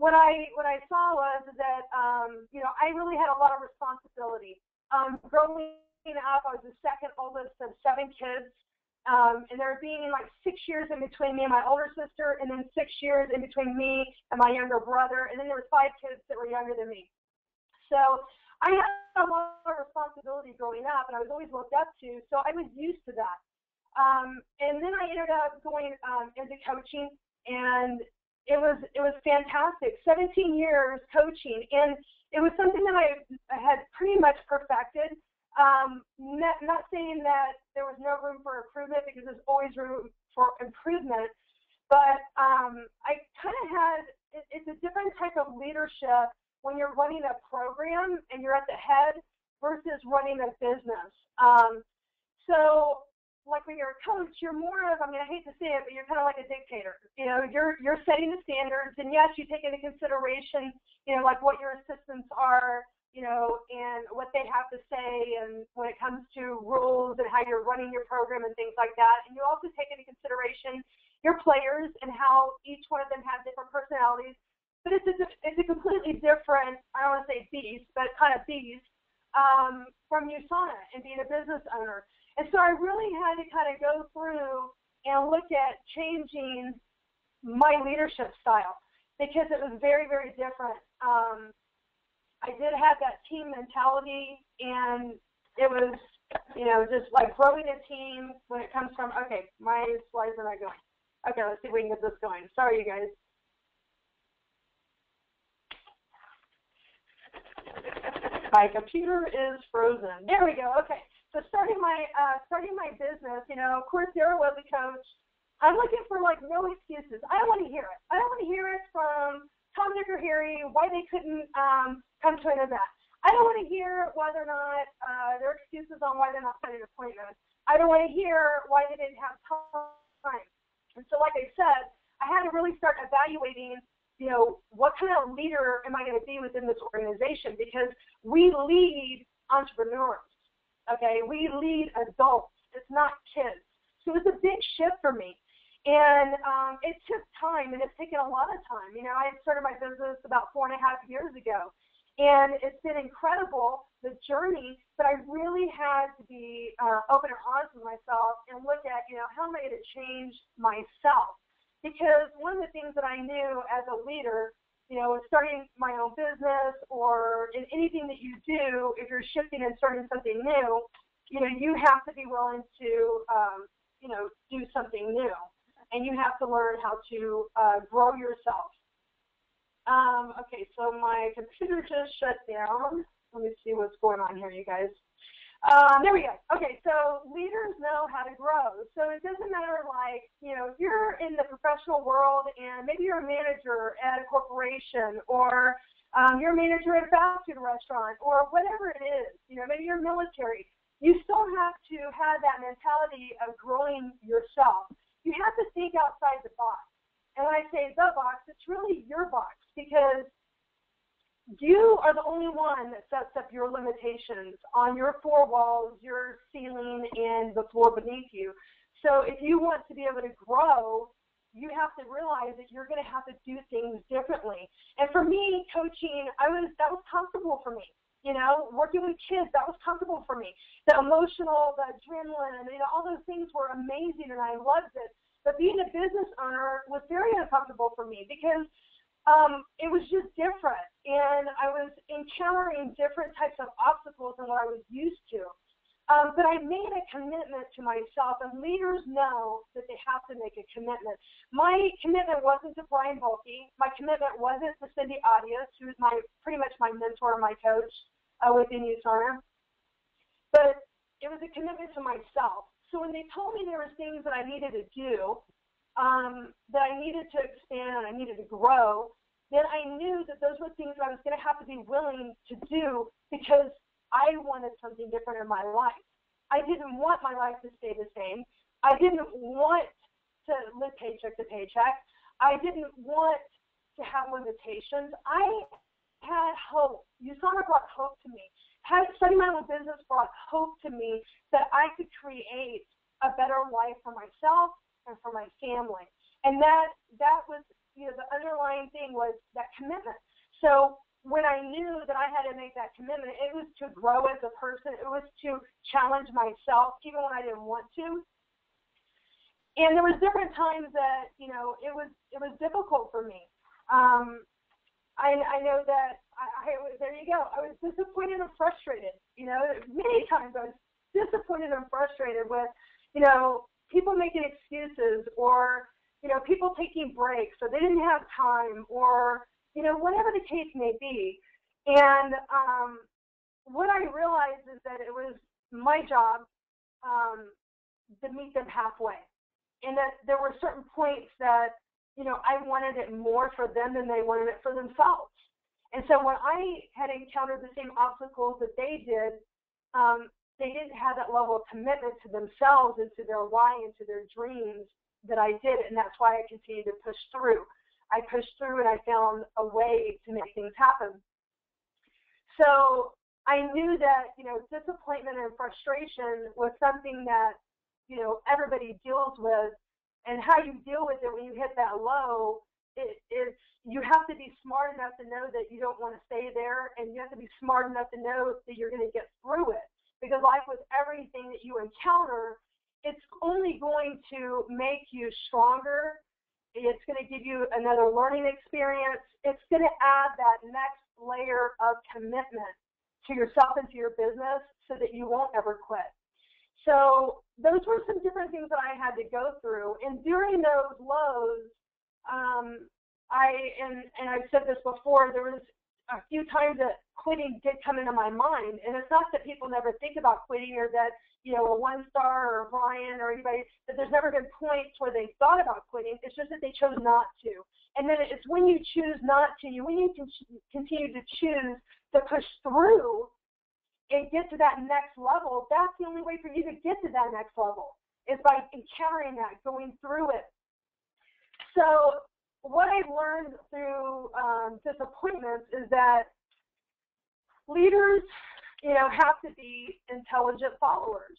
what I saw was that you know, I really had a lot of responsibility. Growing up, I was the second oldest of 7 kids, and there being like 6 years in between me and my older sister, and then 6 years in between me and my younger brother, and then there was 5 kids that were younger than me. So I had a lot of responsibility growing up, and I was always looked up to, so I was used to that. And then I ended up going into coaching, and it was fantastic. 17 years coaching, and it was something that I had pretty much perfected. Not saying that there was no room for improvement, because there's always room for improvement, but I kind of had, it's a different type of leadership when you're running a program and you're at the head versus running a business. So like when you're a coach, you're more of, I mean, I hate to say it, but you're kind of like a dictator. You know, you're setting the standards, and yes, you take into consideration, you know, like what your assistants are, you know, and what they have to say, and when it comes to rules and how you're running your program and things like that. And you also take into consideration your players and how each one of them has different personalities. But it's a completely different, I don't want to say beast, but kind of beast from USANA and being a business owner. And so I really had to kind of go through and look at changing my leadership style, because it was very, very different. I did have that team mentality, and it was, you know, just like growing a team when it comes from, okay, my slides are not going. Okay, let's see if we can get this going. Sorry, you guys. My computer is frozen. There we go. Okay. So starting my business, you know, of course, Sarah was a coach. I'm looking for like no excuses. I don't want to hear it. I don't want to hear it from Tom, Dick, or Harry why they couldn't come to an event. I don't want to hear whether or not there are excuses on why they're not setting appointments. I don't want to hear why they didn't have time. And so, like I said, I had to really start evaluating, you know, what kind of leader am I going to be within this organization? Because we lead entrepreneurs, okay? We lead adults. It's not kids. So it's a big shift for me. And it took time, and it's taken a lot of time. You know, I started my business about 4.5 years ago, and it's been incredible, the journey, but I really had to be open and honest with myself and look at, you know, how am I going to change myself? Because one of the things that I knew as a leader, you know, starting my own business or in anything that you do, if you're shifting and starting something new, you know, you have to be willing to, you know, do something new. And you have to learn how to grow yourself. Okay, so my computer just shut down. Let me see what's going on here, you guys. There we go. Okay, so leaders know how to grow. So it doesn't matter, like, you know, if you're in the professional world and maybe you're a manager at a corporation, or you're a manager at a fast food restaurant, or whatever it is, you know, maybe you're military, you still have to have that mentality of growing yourself. You have to think outside the box. And when I say the box, it's really your box, because you are the only one that sets up your limitations on your 4 walls, your ceiling, and the floor beneath you. So if you want to be able to grow, you have to realize that you're going to have to do things differently. And for me, coaching, that was comfortable for me. You know, working with kids, that was comfortable for me. The emotional, the adrenaline, you know, all those things were amazing, and I loved it. But being a business owner was very uncomfortable for me, because it was just different, and I was encountering different types of obstacles than what I was used to. But I made a commitment to myself, and leaders know that they have to make a commitment. My commitment wasn't to Brian Bulkey. My commitment wasn't to Cindy Audius, who is pretty much my mentor and my coach within USANA. But it was a commitment to myself. So when they told me there were things that I needed to do, that I needed to expand and I needed to grow, then I knew that those were things that I was going to have to be willing to do, because I wanted something different in my life. I didn't want my life to stay the same. I didn't want to live paycheck to paycheck. I didn't want to have limitations. I had hope. USANA brought hope to me. Starting my own business brought hope to me that I could create a better life for myself and for my family. And that was the underlying thing was that commitment. So when I knew that I had to make that commitment, it was to grow as a person. It was to challenge myself, even when I didn't want to. And there was different times that, it was difficult for me. I know that there you go. I was disappointed and frustrated. Many times I was disappointed and frustrated with, people making excuses, or, people taking breaks, or they didn't have time, or, whatever the case may be. And what I realized is that it was my job to meet them halfway. And that there were certain points that, I wanted it more for them than they wanted it for themselves. And so when I had encountered the same obstacles that they did, they didn't have that level of commitment to themselves and to their why and to their dreams that I did. And that's why I continued to push through. I pushed through and I found a way to make things happen. So I knew that, disappointment and frustration was something that, everybody deals with. And how you deal with it when you hit that low, it's you have to be smart enough to know that you don't want to stay there, and you have to be smart enough to know that you're going to get through it. Because like with everything that you encounter, it's only going to make you stronger. It's going to give you another learning experience. It's going to add that next layer of commitment to yourself and to your business so that you won't ever quit. So those were some different things that I had to go through. And during those lows, I've said this before, there was a few times that quitting did come into my mind. And it's not that people never think about quitting, or that, a one-star or Brian or anybody, that there's never been points where they thought about quitting. It's just that they chose not to. And then it's when you choose not to, when you continue to choose to push through and get to that next level, that's the only way for you to get to that next level, is by encountering that, going through it. So what I've learned through disappointments is that leaders, have to be intelligent followers.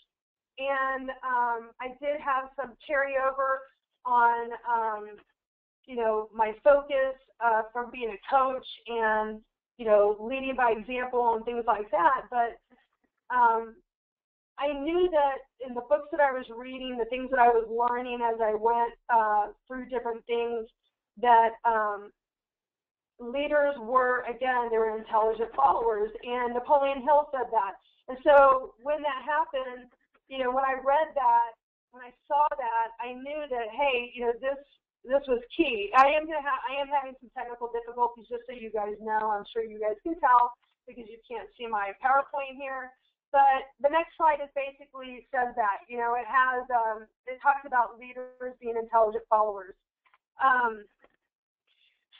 And I did have some carryover on, my focus from being a coach and, leading by example and things like that. But I knew that in the books that I was reading, the things that I was learning as I went through different things, that leaders were, again, they were intelligent followers. And Napoleon Hill said that. And so when that happened, when I read that, when I saw that, I knew that, hey, this was key. I am having some technical difficulties, just so you guys know. I'm sure you guys can tell because you can't see my PowerPoint here. But the next slide is basically says that. It has it talks about leaders being intelligent followers.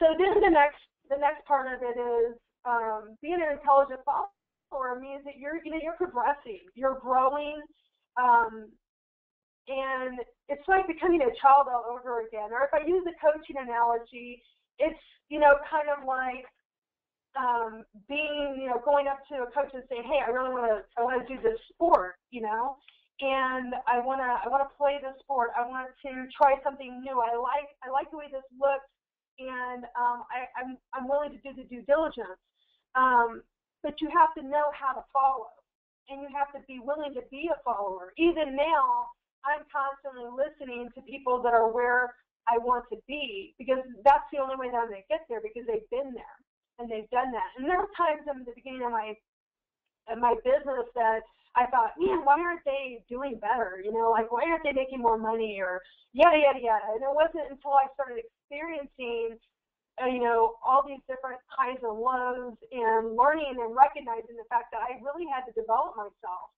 So then the next part of it is being an intelligent follower means that you're progressing, you're growing. And it's like becoming a child all over again. Or if I use the coaching analogy, it's, kind of like being, going up to a coach and saying, hey, I want to do this sport, and I want to play this sport. I want to try something new. I like the way this looks, and I'm willing to do the due diligence. But you have to know how to follow, and you have to be willing to be a follower. Even now, I'm constantly listening to people that are where I want to be, because that's the only way that I'm going to get there, because they've been there and they've done that. And there were times in the beginning of my business that I thought, man, why aren't they doing better? Why aren't they making more money, or yada, yada, yada. And it wasn't until I started experiencing, all these different kinds of lows and learning and recognizing the fact that I really had to develop myself.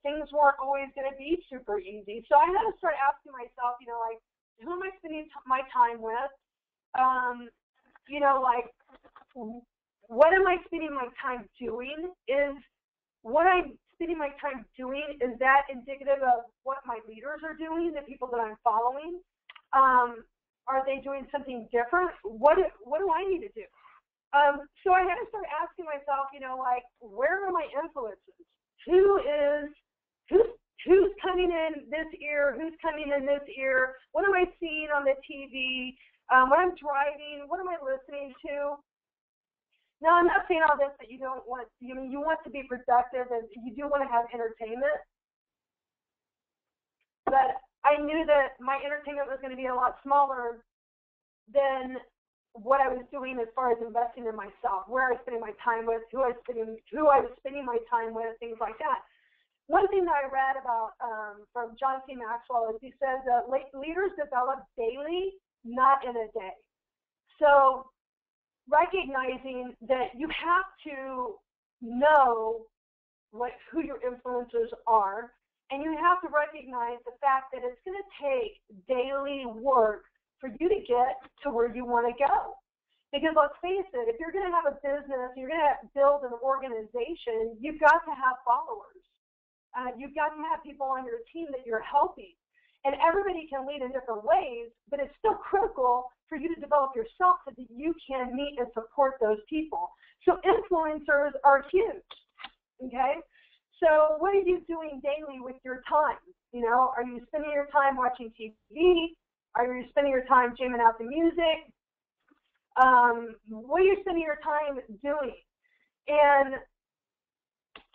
Things weren't always going to be super easy. So I had to start asking myself, who am I spending my time with? What am I spending my time doing? Is what I'm spending my time doing, is that indicative of what my leaders are doing, the people that I'm following? Are they doing something different? What do I need to do? So I had to start asking myself, where are my influences? Who's coming in this ear? Who's coming in this ear? What am I seeing on the TV? When I'm driving, what am I listening to? Now, I'm not saying all this that you don't want, you want to be productive and you do want to have entertainment, but I knew that my entertainment was going to be a lot smaller than what I was doing as far as investing in myself, where I was spending my time with, who I was spending my time with, things like that. One thing that I read about from John C. Maxwell is he says that leaders develop daily, not in a day. So recognizing that you have to know who your influencers are, and you have to recognize the fact that it's going to take daily work for you to get to where you want to go. Because let's face it, if you're going to have a business, you're going to build an organization, you've got to have followers. You've got to have people on your team that you're helping. And everybody can lead in different ways, but it's still critical for you to develop yourself so that you can meet and support those people. So influencers are huge, okay? So what are you doing daily with your time? Are you spending your time watching TV? Are you spending your time jamming out the music? What are you spending your time doing? And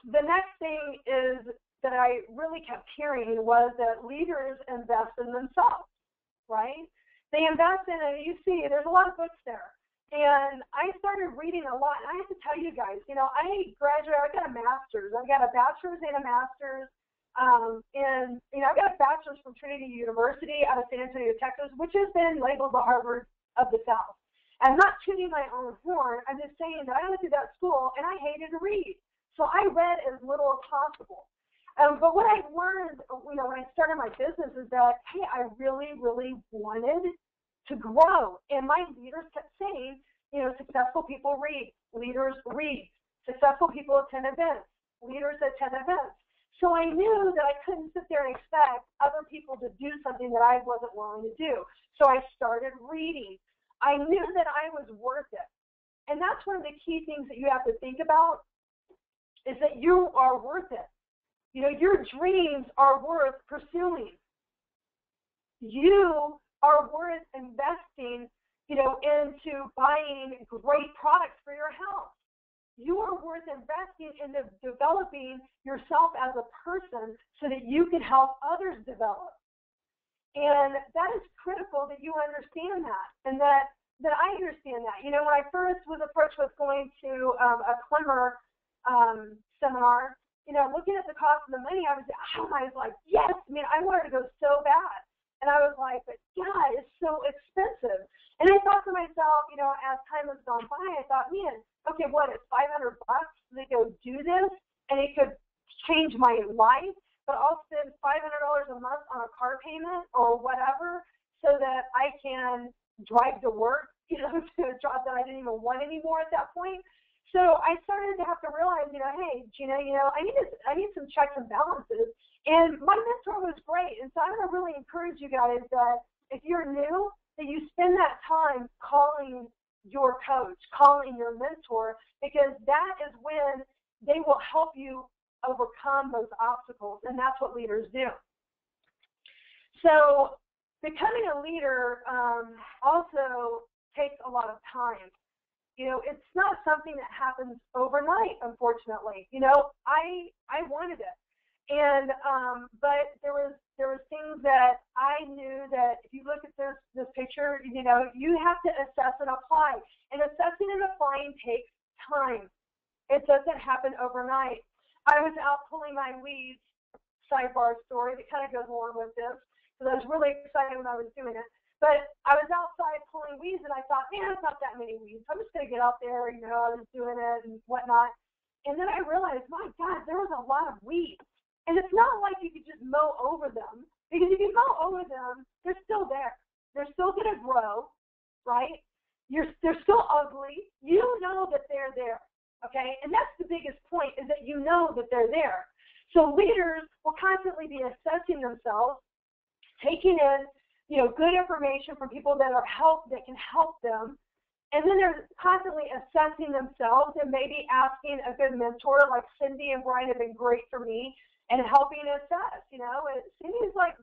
the next thing is that I really kept hearing was that leaders invest in themselves, right? They invest in it. You see, there's a lot of books there. And I started reading a lot. And I have to tell you guys, I graduated, I got a master's. I got a bachelor's and a master's. And I got a bachelor's from Trinity University out of San Antonio, Texas, which has been labeled the Harvard of the South. And I'm not tooting my own horn. I'm just saying that I went through that school and I hated to read. So I read as little as possible. But what I learned, when I started my business is that, hey, I really, really wanted to grow. And my leaders kept saying, successful people read, leaders read, successful people attend events, leaders attend events. So I knew that I couldn't sit there and expect other people to do something that I wasn't willing to do. So I started reading. I knew that I was worth it. And that's one of the key things that you have to think about is that you are worth it. Your dreams are worth pursuing. You are worth investing, into buying great products for your health. You are worth investing in developing yourself as a person so that you can help others develop. And that is critical that you understand that and that I understand that. When I first was approached with going to a Clemmer seminar, looking at the cost of the money, I was like, yes, I wanted to go so bad. And I was like, but God, it's so expensive. And I thought to myself, as time has gone by, I thought, man, okay, what, it's $500 to go do this, and it could change my life, but I'll spend $500 a month on a car payment or whatever so that I can drive to work, to a job that I didn't even want anymore at that point. So I started to have to realize, hey, Gina, I need some checks and balances. And my mentor was great. And so I'm going to really encourage you guys that if you're new, that you spend that time calling your coach, calling your mentor, because that is when they will help you overcome those obstacles. And that's what leaders do. So becoming a leader also takes a lot of time. It's not something that happens overnight, unfortunately. I wanted it. And but there was things that I knew that if you look at this picture, you have to assess and apply. And assessing and applying takes time. It doesn't happen overnight. I was out pulling my weeds, sidebar story that kind of goes along with this, because I was really excited when I was doing it. But I was outside pulling weeds, and I thought, man, it's not that many weeds. I'm just going to get out there, I was doing it and whatnot. And then I realized, my God, there was a lot of weeds. And it's not like you could just mow over them, because if you mow over them, they're still there. They're still going to grow, right? They're still ugly. You know that they're there, okay? And that's the biggest point, is that you know that they're there. So leaders will constantly be assessing themselves, taking in good information from people that can help them. And then they're constantly assessing themselves and maybe asking a good mentor, like Cindy and Brian have been great for me and helping assess, and Cindy's like,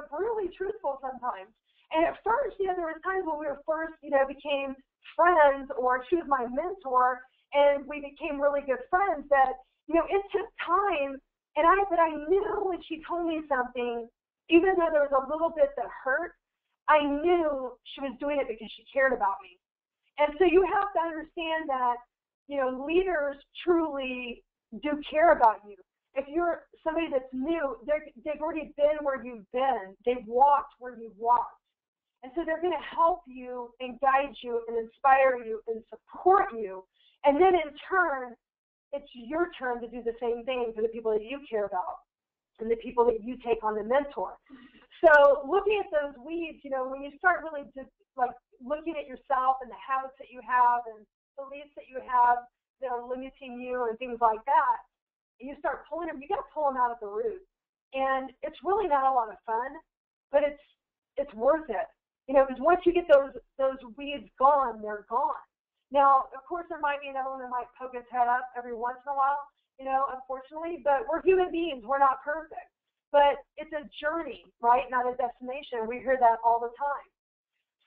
brutally truthful sometimes. And at first, there were times when we were first, became friends, or she was my mentor, and we became really good friends that, it took time. But I knew when she told me something, even though there was a little bit that hurt, I knew she was doing it because she cared about me. And so you have to understand that, leaders truly do care about you. If you're somebody that's new, they've already been where you've been. They've walked where you've walked. And so they're going to help you and guide you and inspire you and support you. And then in turn, it's your turn to do the same thing for the people that you care about and the people that you take on to mentor. So looking at those weeds, when you start really just like looking at yourself and the habits that you have and beliefs that you have that are limiting you and things like that, and you start pulling them, you got to pull them out at the root. And it's really not a lot of fun, but it's worth it. Because once you get those weeds gone, they're gone. Now, of course, there might be another one that might poke its head up every once in a while, unfortunately, but we're human beings. We're not perfect. But it's a journey, right? Not a destination. We hear that all the time.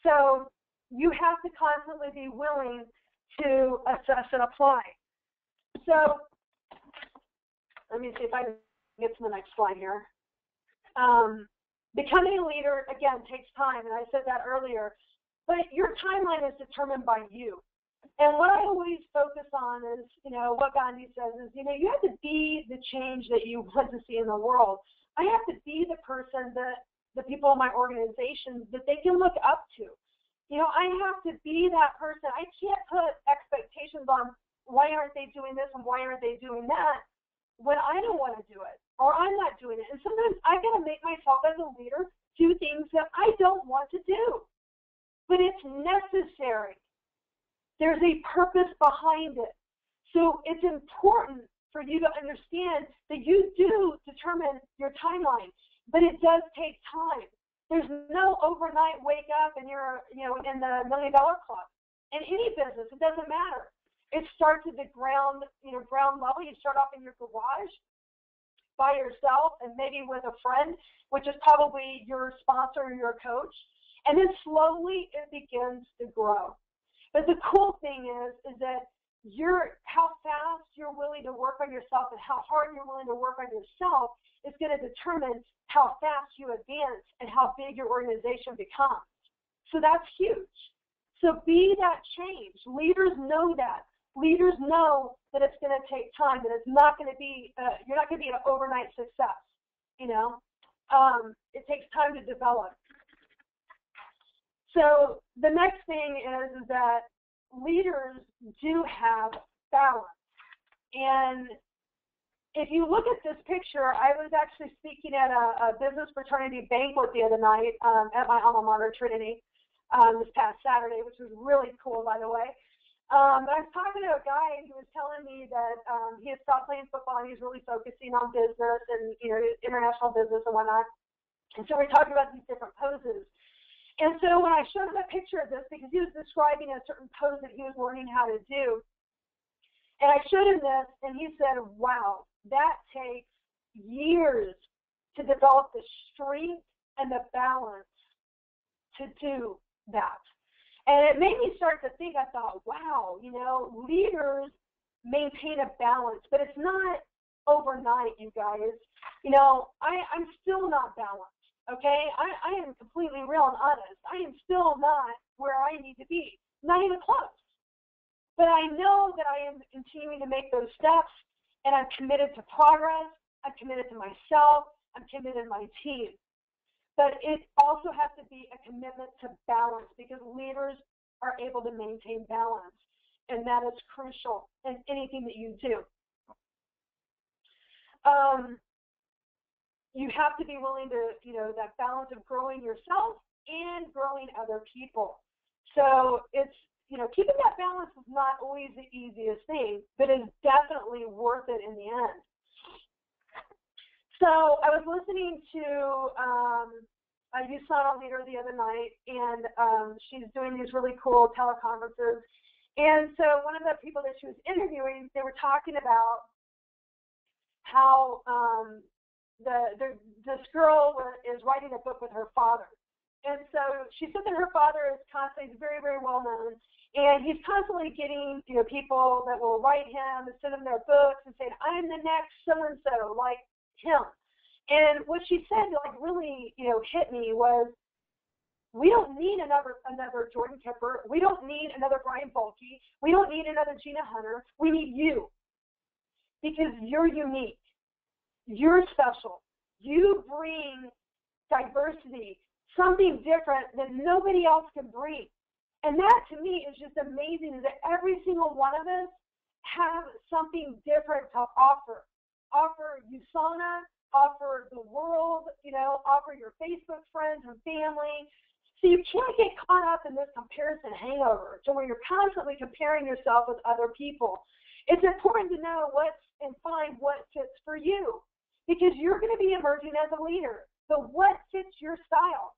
So you have to constantly be willing to assess and apply. So let me see if I can get to the next slide here. Becoming a leader, again, takes time, and I said that earlier, but your timeline is determined by you. And what I always focus on is, what Gandhi says is, you have to be the change that you want to see in the world. I have to be the person that the people in my organization, that they can look up to. I have to be that person. I can't put expectations on why aren't they doing this and why aren't they doing that when I don't want to do it or I'm not doing it. And sometimes I got to make myself as a leader do things that I don't want to do. But it's necessary. There's a purpose behind it. So it's important for you to understand that you do determine your timeline, but it does take time. There's no overnight wake up and you're, in the $1 Million Club. In any business, it doesn't matter. It starts at the ground level. You start off in your garage by yourself and maybe with a friend, which is probably your sponsor or your coach. And then slowly it begins to grow. But the cool thing is that how fast you're willing to work on yourself and how hard you're willing to work on yourself is going to determine how fast you advance and how big your organization becomes. So that's huge. So be that change. Leaders know that. Leaders know that it's going to take time, that it's not going to be, you're not going to be an overnight success. It takes time to develop. So the next thing is that leaders do have balance. And if you look at this picture, I was actually speaking at a business fraternity banquet the other night at my alma mater, Trinity, this past Saturday, which was really cool, by the way. But I was talking to a guy and he was telling me that he had stopped playing football and he's really focusing on business and international business and whatnot. And so we're talking about these different poses. And so when I showed him a picture of this, because he was describing a certain pose that he was learning how to do, and I showed him this, and he said, wow, that takes years to develop the strength and the balance to do that. And it made me start to think, I thought, wow, leaders maintain a balance, but it's not overnight, you guys. I'm still not balanced. Okay, I am completely real and honest. I am still not where I need to be, not even close. But I know that I am continuing to make those steps, and I'm committed to progress. I'm committed to myself. I'm committed to my team. But it also has to be a commitment to balance, because leaders are able to maintain balance, and that is crucial in anything that you do. You have to be willing to, that balance of growing yourself and growing other people. So it's, keeping that balance is not always the easiest thing, but it's definitely worth it in the end. So I was listening to a USANA leader the other night, and she's doing these really cool teleconferences. And so one of the people that she was interviewing, they were talking about how this girl is writing a book with her father. And so she said that her father is constantly, he's very, very well known, and he's constantly getting, people that will write him and send him their books and saying, I'm the next so-and-so, like him. And what she said, really, hit me was, we don't need another Jordan Kipper. We don't need another Brian Bulkey. We don't need another Gina Hunter. We need you, because you're unique. You're special. You bring diversity, something different that nobody else can bring. And that, to me, is just amazing, that every single one of us have something different to offer. Offer USANA, offer the world, offer your Facebook friends and family. So you can't get caught up in this comparison hangover to where you're constantly comparing yourself with other people. It's important to know and find what fits for you, because you're going to be emerging as a leader. So what fits your style?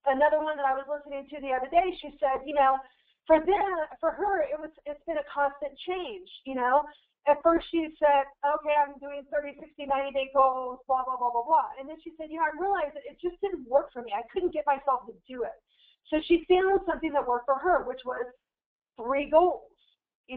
Another one that I was listening to the other day, she said, for her, it's been a constant change. At first she said, okay, I'm doing 30, 60, 90-day goals, blah, blah, blah, blah, blah. And then she said, I realized that it just didn't work for me. I couldn't get myself to do it. So she found something that worked for her, which was 3 goals, 3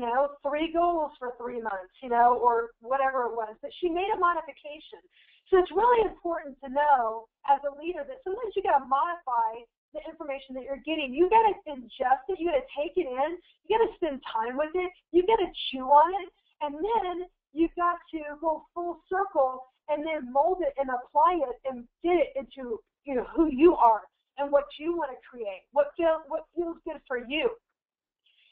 goals for 3 months, or whatever it was. But she made a modification. So it's really important to know as a leader that sometimes you got to modify the information that you're getting. You got to ingest it. You got to take it in. You got to spend time with it. You got to chew on it. And then you've got to go full circle and then mold it and apply it and get it into who you are and what you want to create, what feels good for you.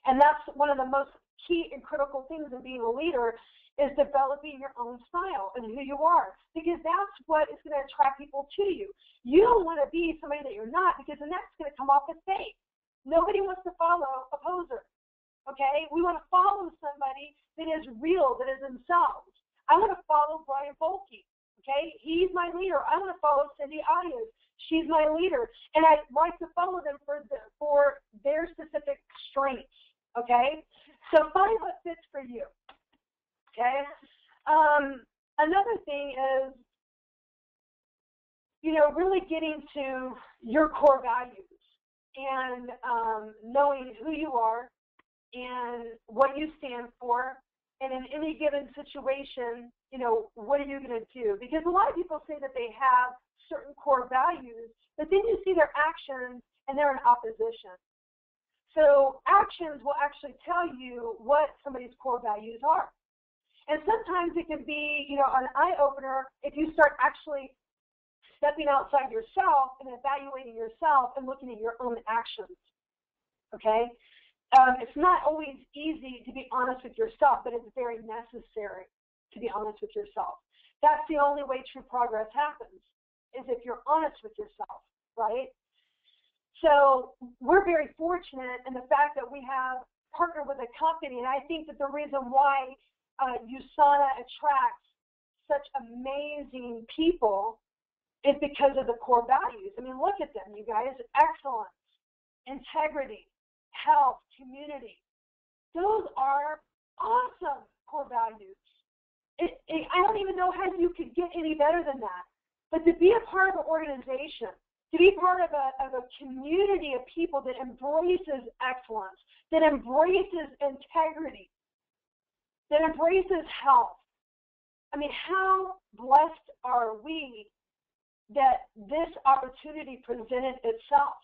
And that's one of the most key and critical things in being a leader, is developing your own style and who you are, because that's what is going to attract people to you. You don't want to be somebody that you're not, because then that's going to come off as fake. Nobody wants to follow a poser. Okay, we want to follow somebody that is real, that is themselves. I want to follow Brian Bulkey. Okay, he's my leader. I want to follow Cindy Ayers. She's my leader, and I like to follow them for their specific strengths. Okay, so find what fits for you. Okay, another thing is, really getting to your core values and knowing who you are and what you stand for, and in any given situation, what are you going to do? Because a lot of people say that they have certain core values, but then you see their actions and they're in opposition. So actions will actually tell you what somebody's core values are. And sometimes it can be, an eye-opener if you start actually stepping outside yourself and evaluating yourself and looking at your own actions, okay? It's not always easy to be honest with yourself, but it's very necessary to be honest with yourself. That's the only way true progress happens, is if you're honest with yourself, right? So we're very fortunate in the fact that we have partnered with a company, and I think that the reason why USANA attracts such amazing people is because of the core values. I mean, look at them, you guys. Excellence, integrity, health, community. Those are awesome core values. I don't even know how you could get any better than that. But to be a part of an organization, to be part of a community of people that embraces excellence, that embraces integrity, that embraces health. I mean, how blessed are we that this opportunity presented itself?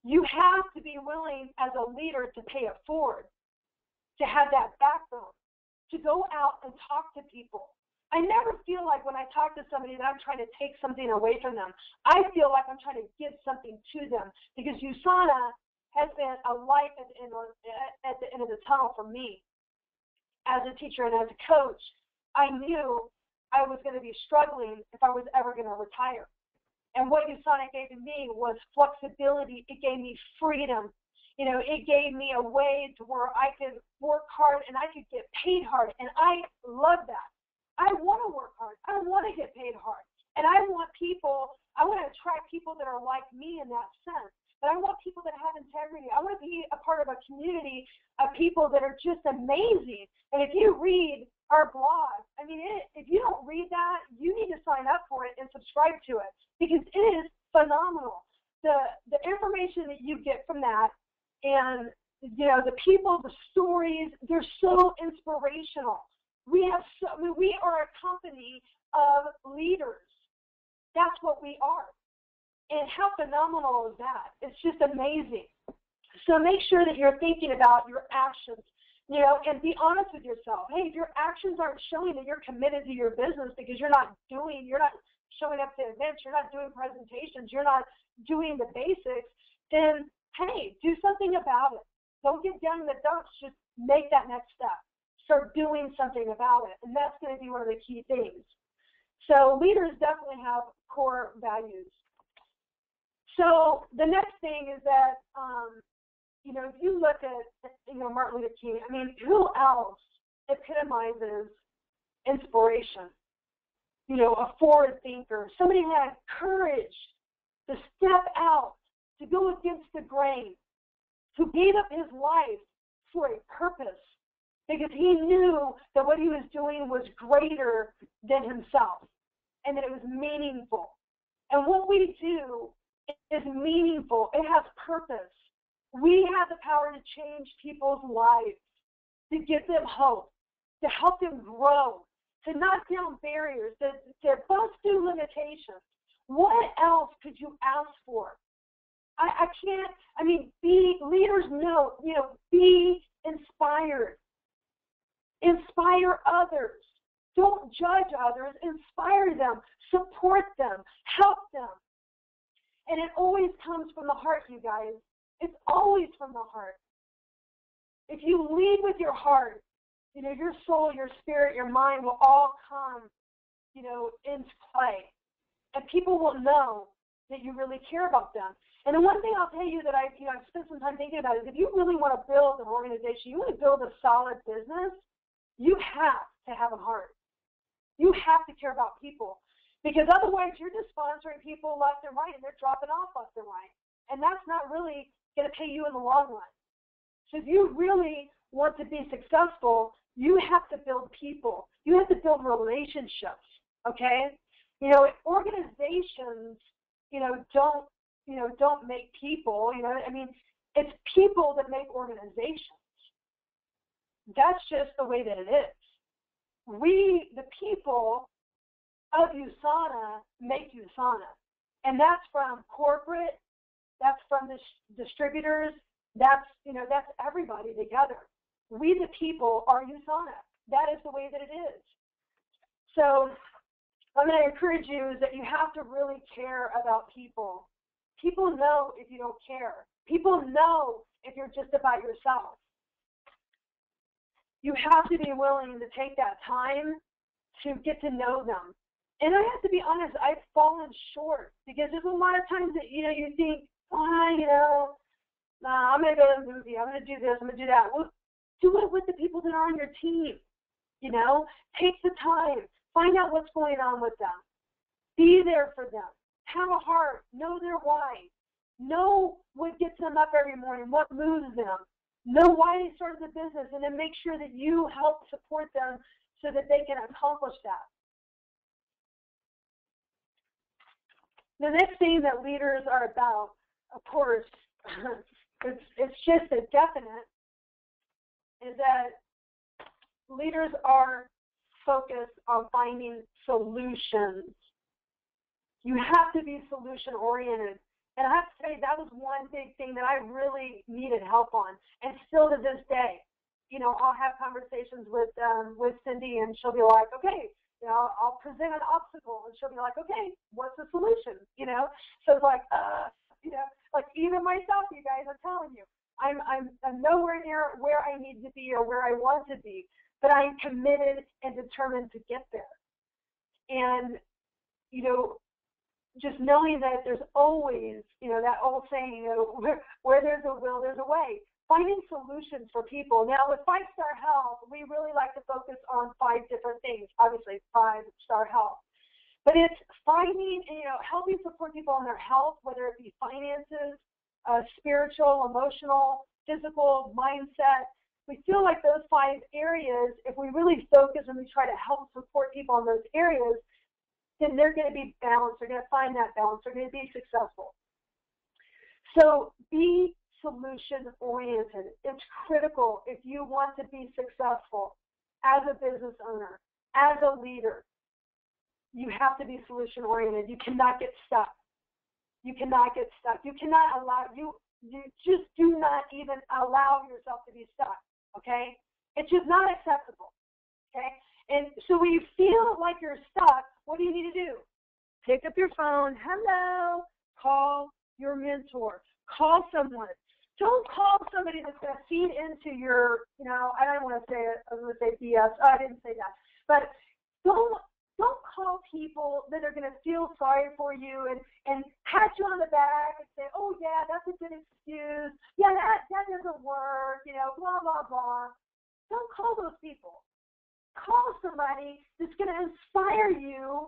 You have to be willing as a leader to pay it forward, to have that backbone, to go out and talk to people. I never feel like when I talk to somebody that I'm trying to take something away from them. I feel like I'm trying to give something to them, because USANA has been a light at the end of the tunnel for me. As a teacher and as a coach, I knew I was going to be struggling if I was ever going to retire. And what USANA gave to me was flexibility. It gave me freedom. It gave me a way to where I could work hard and I could get paid hard. And I love that. I want to work hard. I want to get paid hard. And I want to attract people that are like me in that sense. But I want people that have integrity. I want to be a part of a community of people that are just amazing. And if you read our blog, if you don't read that, you need to sign up for it and subscribe to it, because it is phenomenal. The information that you get from that, and the people, the stories, they're so inspirational. We are a company of leaders. That's what we are. And how phenomenal is that? It's just amazing. So make sure that you're thinking about your actions, and be honest with yourself. Hey, if your actions aren't showing that you're committed to your business because you're not showing up to events, you're not doing presentations, you're not doing the basics, then hey, do something about it. Don't get down in the dumps. Just make that next step. Start doing something about it. And that's going to be one of the key things. So leaders definitely have core values. So the next thing is that, if you look at, Martin Luther King, I mean, who else epitomizes inspiration? A forward thinker, somebody who had courage to step out, to go against the grain, who gave up his life for a purpose because he knew that what he was doing was greater than himself and that it was meaningful. And what we do is meaningful. It has purpose. We have the power to change people's lives, to give them hope, to help them grow, to knock down barriers, to bust through limitations. What else could you ask for? Leaders know, be inspired. Inspire others. Don't judge others. Inspire them. Support them. Help them. And it always comes from the heart, you guys. It's always from the heart. If you lead with your heart, your soul, your spirit, your mind will all come, into play. And people will know that you really care about them. And the one thing I'll tell you that I've spent some time thinking about is if you really want to build an organization, you want to build a solid business, you have to have a heart. You have to care about people. Because otherwise you're just sponsoring people left and right and they're dropping off left and right. And that's not really going to pay you in the long run. So if you really want to be successful, you have to build people. You have to build relationships, okay? Organizations, don't make people, it's people that make organizations. That's just the way that it is. We, the people of USANA, make USANA. And that's from corporate, that's from the distributors, that's everybody together. We, the people, are USANA. That is the way that it is. So I'm going to encourage you is that you have to really care about people. People know if you don't care. People know if you're just about yourself. You have to be willing to take that time to get to know them. And I have to be honest, I've fallen short because there's a lot of times that, you think, I'm going to go to the movie, I'm going to do this, I'm going to do that. Well, do it with the people that are on your team. Take the time, find out what's going on with them. Be there for them. Have a heart. Know their why. Know what gets them up every morning, what moves them. Know why they started the business, and then make sure that you help support them so that they can accomplish that. The next thing that leaders are about, of course, it's just a definite, is that leaders are focused on finding solutions. You have to be solution-oriented. And I have to say, that was one big thing that I really needed help on. And still to this day, I'll have conversations with Cindy, and she'll be like, okay, I'll present an obstacle, and she'll be like, okay, what's the solution? So it's like, like even myself, you guys, I'm telling you, I'm nowhere near where I need to be or where I want to be, but I'm committed and determined to get there. And, just knowing that there's always, that old saying, where there's a will, there's a way. Finding solutions for people. Now, with 5-Star Health, we really like to focus on 5 different things. Obviously, 5-Star Health. But it's finding, helping support people in their health, whether it be finances, spiritual, emotional, physical, mindset. We feel like those 5 areas, if we really focus and we try to help support people in those areas, then they're going to be balanced. They're going to find that balance. They're going to be successful. So be solution-oriented. It's critical if you want to be successful as a business owner, as a leader. You have to be solution-oriented. You cannot get stuck. You cannot get stuck. You cannot allow, you just do not even allow yourself to be stuck, okay? It's just not acceptable, okay? And so when you feel like you're stuck, what do you need to do? Pick up your phone. Hello. Call your mentor. Call someone. Don't call somebody that's going to feed into your, I don't want to say it. I was going to say BS. Oh, I didn't say that. But don't call people that are going to feel sorry for you and pat you on the back and say, oh, yeah, that's a good excuse. Yeah, that doesn't work, blah, blah, blah. Don't call those people. Call somebody that's going to inspire you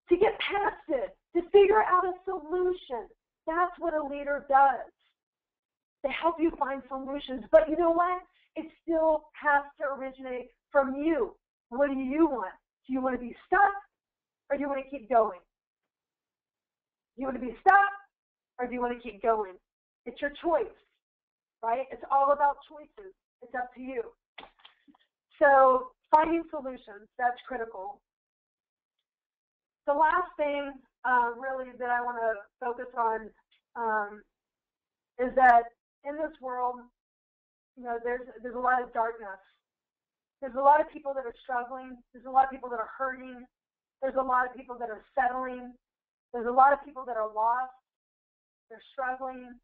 to get past it, to figure out a solution. That's what a leader does. They help you find solutions. But you know what? It still has to originate from you. What do you want? Do you want to be stuck, or do you want to keep going? Do you want to be stuck, or do you want to keep going? It's your choice, right? It's all about choices. It's up to you. So finding solutions, that's critical. The last thing really that I want to focus on is that in this world, there's a lot of darkness. There's a lot of people that are struggling. There's a lot of people that are hurting. There's a lot of people that are settling. There's a lot of people that are lost. They're struggling.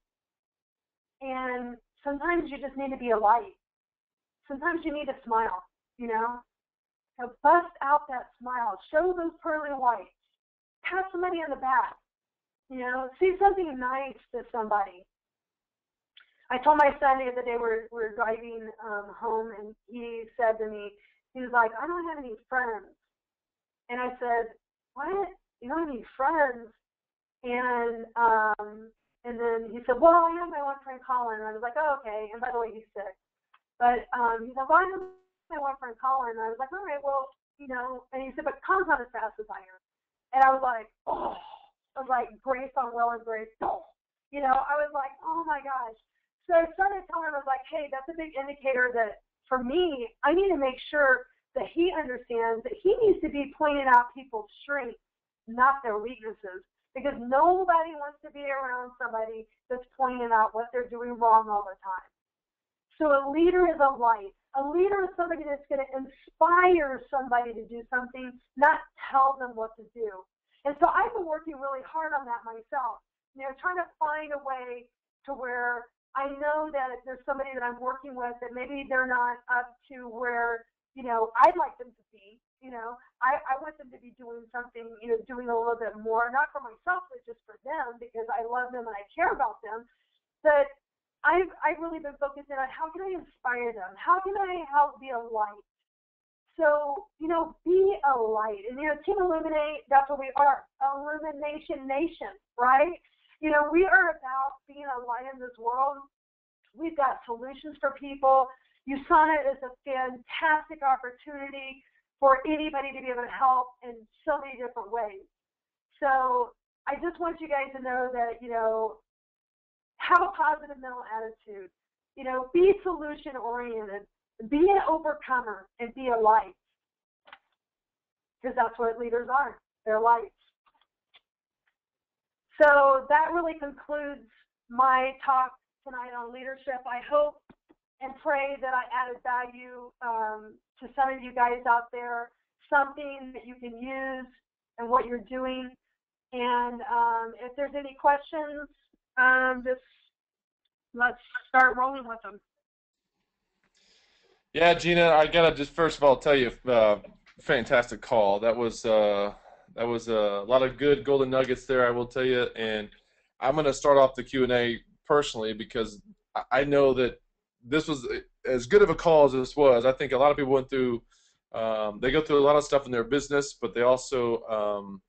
And sometimes you just need to be a light. Sometimes you need to smile, So bust out that smile. Show those pearly whites. Pat somebody on the back. Say something nice to somebody. I told my son the other day we were driving home, and he said to me, he was like, I don't have any friends. And I said, what? You don't have any friends? And then he said, well, I have my one friend Colin. And I was like, oh, okay. And by the way, he's sick. But he said, well, I have my one friend Colin. And I was like, all right, well, and he said, but Colin's not as fast as I am. And I was like, oh, I was like, grace on will and grace. Oh. I was like, oh my gosh. So I started telling him, I was like, hey, that's a big indicator that for me, I need to make sure that he understands that he needs to be pointing out people's strengths, not their weaknesses, because nobody wants to be around somebody that's pointing out what they're doing wrong all the time. So a leader is a light. A leader is somebody that's going to inspire somebody to do something, not tell them what to do. And so I've been working really hard on that myself, trying to find a way to where I know that if there's somebody that I'm working with that maybe they're not up to where, I'd like them to be, I want them to be doing something, doing a little bit more, not for myself, but just for them, because I love them and I care about them. But I've really been focusing on how can I inspire them? How can I help be a light? So, be a light. And, Team Illuminate, that's what we are, Illumination Nation, right? We are about being a light in this world. We've got solutions for people. USANA is a fantastic opportunity for anybody to be able to help in so many different ways. So I just want you guys to know that, have a positive mental attitude. Be solution-oriented. Be an overcomer and be a light. Because that's what leaders are. They're lights. So that really concludes my talk tonight on leadership. I hope and pray that I added value to some of you guys out there, something that you can use in what you're doing. And if there's any questions, just let's start rolling with them. Yeah, Gina, I gotta just first of all tell you, fantastic call. That was a lot of good golden nuggets there, I will tell you. And I'm gonna start off the Q&A personally because I know that this was as good of a call as this was. I think a lot of people went through, they go through a lot of stuff in their business, but they also,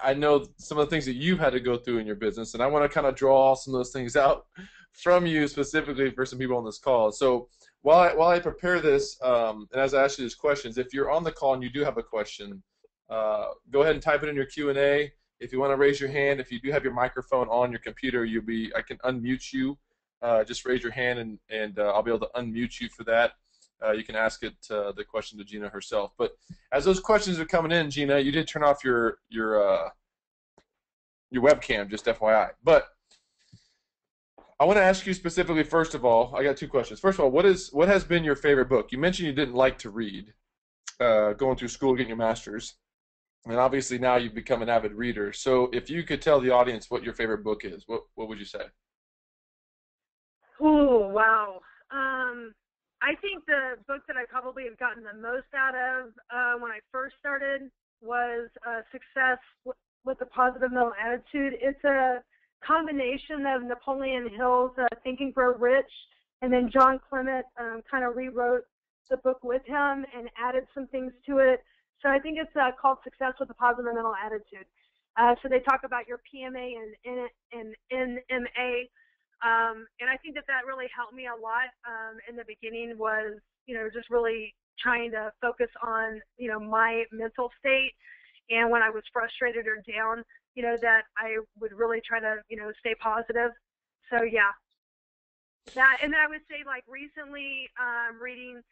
I know some of the things that you've had to go through in your business, and I want to kind of draw some of those things out from you specifically for some people on this call. So while I prepare this, and as I ask you these questions, if you're on the call and you do have a question, Go ahead and type it in your Q&A. If you want to raise your hand, if you do have your microphone on your computer, I can unmute you. Just raise your hand, and I'll be able to unmute you for that. You can ask the question to Gina herself. But as those questions are coming in, Gina, you did turn off your webcam, just FYI. But I want to ask you specifically, first of all, I got two questions. First of all, what has been your favorite book? You mentioned you didn't like to read, going through school, getting your master's. And obviously now you've become an avid reader. So if you could tell the audience what your favorite book is, what would you say? Oh, wow. I think the book that I probably have gotten the most out of when I first started was Success with a Positive Mental Attitude. It's a combination of Napoleon Hill's Thinking Grow Rich, and then John Clement kind of rewrote the book with him and added some things to it. So I think it's called Success with a Positive Mental Attitude. So they talk about your PMA and NMA. And I think that really helped me a lot in the beginning was, just really trying to focus on, my mental state. And when I was frustrated or down, that I would really try to, stay positive. So, yeah. That, and then I would say, like, recently reading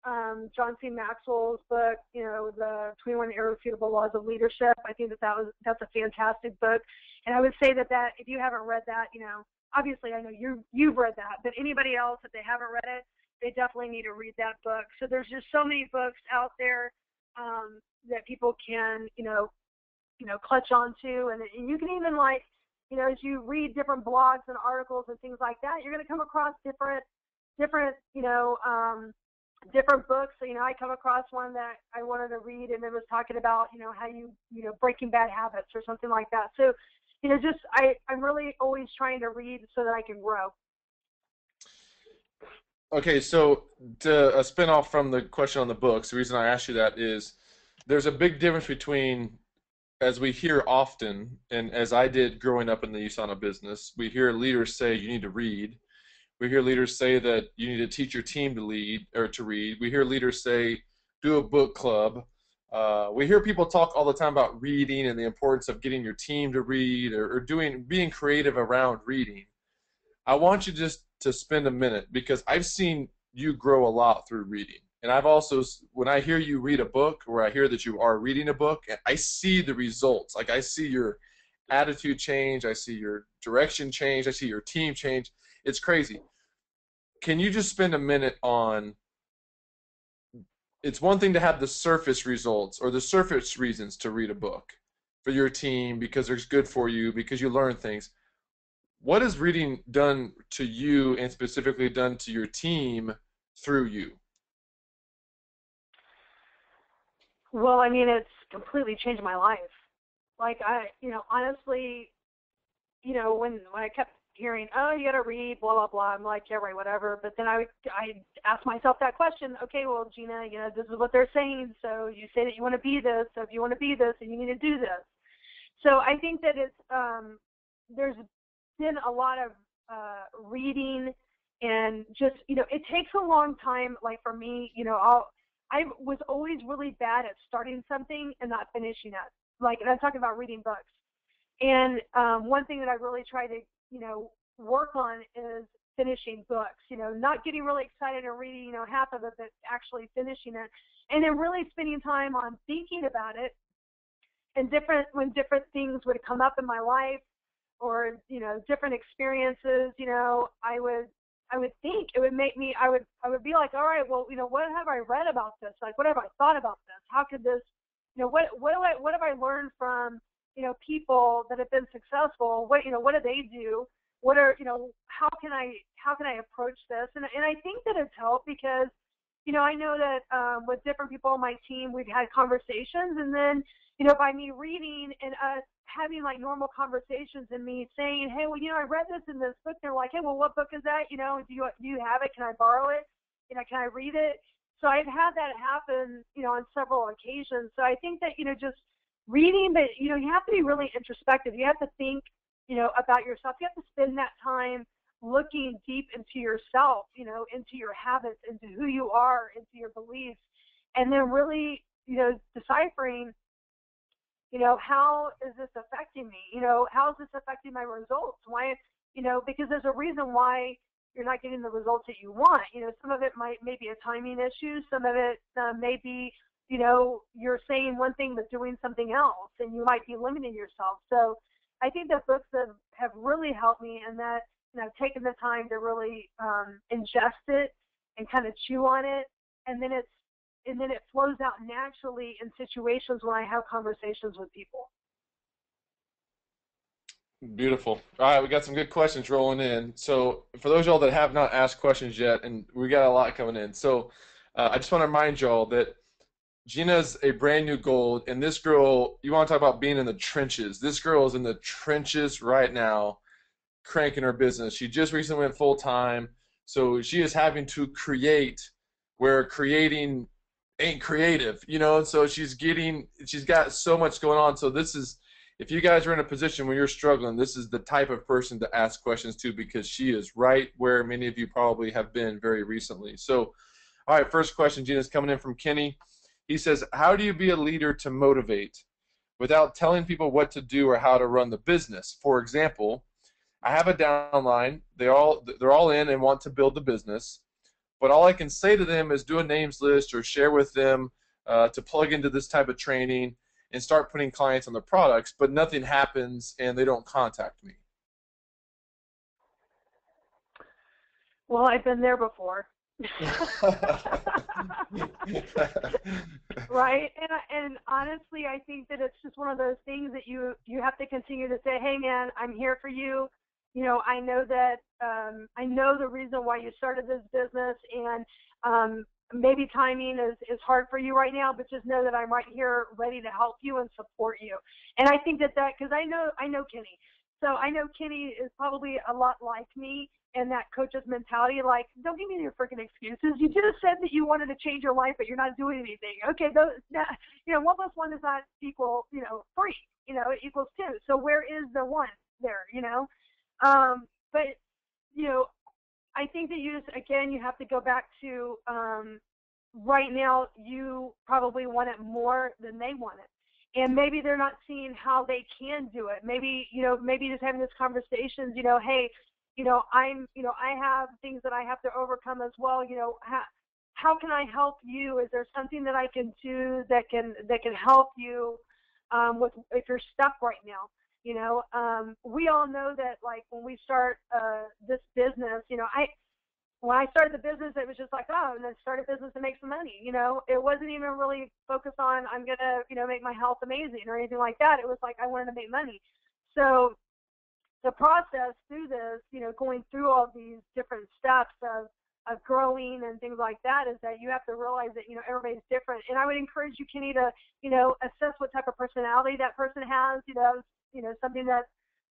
John C. Maxwell's book, the 21 Irrefutable Laws of Leadership. I think that's a fantastic book. And I would say that if you haven't read that, obviously I know you've read that, but anybody else, if they haven't read it, they definitely need to read that book. So there's just so many books out there that people can, clutch onto, and you can even, like, as you read different blogs and articles and things like that, you're going to come across different books. So, I come across one that I wanted to read, and it was talking about, how breaking bad habits or something like that. So, I'm really always trying to read so that I can grow. Okay, so to spin off from the question on the books, the reason I asked you that is there's a big difference between, as we hear often, and as I did growing up in the USANA business, we hear leaders say you need to read. We hear leaders say that you need to teach your team to lead or to read. We hear leaders say do a book club. We hear people talk all the time about reading and the importance of getting your team to read or being creative around reading. I want you just to spend a minute, because I've seen you grow a lot through reading. And I've also, when I hear you read a book, or I hear that you are reading a book, I see the results. Like, I see your attitude change, I see your direction change, I see your team change. It's crazy. Can you just spend a minute on, it's one thing to have the surface results or the surface reasons to read a book for your team because it's good for you, because you learn things. What has reading done to you, and specifically done to your team through you? Well, I mean, it's completely changed my life. Like, honestly, when I kept hearing, oh, you got to read, blah, blah, blah, I'm like, yeah, right, whatever. But then I asked myself that question, okay, well, Gina, this is what they're saying, so you say that you want to be this, so if you want to be this, then you need to do this. So I think that it's, there's been a lot of reading, and just, it takes a long time, like for me, I was always really bad at starting something and not finishing it. Like, and I'm talking about reading books. And one thing that I really try to, work on is finishing books, not getting really excited and reading, half of it, but actually finishing it. And then really spending time on thinking about it, and when different things would come up in my life, or, different experiences, I would think it would make me, I would be like, all right, well, what have I read about this? Like, what have I thought about this? How could this, what have I learned from, people that have been successful? What do they do? What are, how can I approach this? And I think that it's helped because, I know that with different people on my team, we've had conversations, and then, by me reading and us having like normal conversations, and me saying, hey, well, I read this in this book. They're like, hey, well, what book is that? Do you have it? Can I borrow it? Can I read it? So I've had that happen, on several occasions. So I think that, just reading, but, you have to be really introspective. You have to think, about yourself. You have to spend that time looking deep into yourself, into your habits, into who you are, into your beliefs, and then really, deciphering how is this affecting me? How is this affecting my results? Why, because there's a reason why you're not getting the results that you want. Some of it may be a timing issue. Some of it may be, you're saying one thing but doing something else, and you might be limiting yourself. So I think that books have really helped me, and that, I've taken the time to really ingest it and kind of chew on it, and then it flows out naturally in situations when I have conversations with people. Beautiful. All right, we got some good questions rolling in. So for those of y'all that have not asked questions yet, and we got a lot coming in, so I just want to remind y'all that Gina's a brand new gold, and this girl, you want to talk about being in the trenches. This girl is in the trenches right now, cranking her business. She just recently went full time, so she is having to create where creating ain't creative, so she's got so much going on. So this is, if you guys are in a position where you're struggling, this is the type of person to ask questions to, because she is right where many of you probably have been very recently. So, all right, first question, Gina's coming in from Kenny. He says, how do you be a leader to motivate without telling people what to do or how to run the business? For example, I have a downline. They're all in and want to build the business, but all I can say to them is do a names list or share with them to plug into this type of training and start putting clients on the products, but nothing happens and they don't contact me. Well, I've been there before. Right? And honestly, I think that it's just one of those things that you have to continue to say, hey, man, I'm here for you. I know that I know the reason why you started this business, and maybe timing is hard for you right now, but just know that I'm right here ready to help you and support you. And I think that because I know Kenny. So I know Kenny is probably a lot like me in that coach's mentality, like, don't give me your freaking excuses. You just said that you wanted to change your life, but you're not doing anything. Okay, 1 plus 1 does not equal, 3. It equals 2. So where is the 1 there, But, I think that you have to go back to right now you probably want it more than they want it. And maybe they're not seeing how they can do it. Maybe just having this conversations, hey, I have things that I have to overcome as well. How can I help you? Is there something that I can do that can help you if you're stuck right now? We all know that, like, when we start this business, when I started the business, it was just like, oh, and then start a business and make some money. It wasn't even really focused on I'm gonna, make my health amazing or anything like that. It was like I wanted to make money. So the process through this, going through all these different steps of growing and things like that, is that you have to realize that, everybody's different. And I would encourage you, Kenny, to, assess what type of personality that person has. Something that